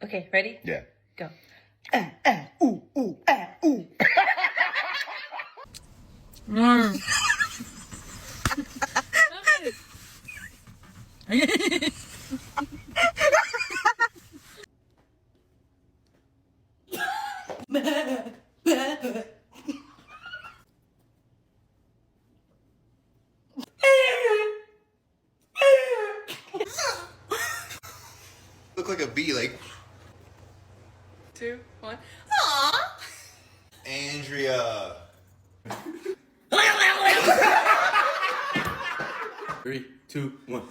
Okay, ready? Yeah. Go. Ooh. Look like a bee, like 2, 1. Andrea. 3, 2, 1.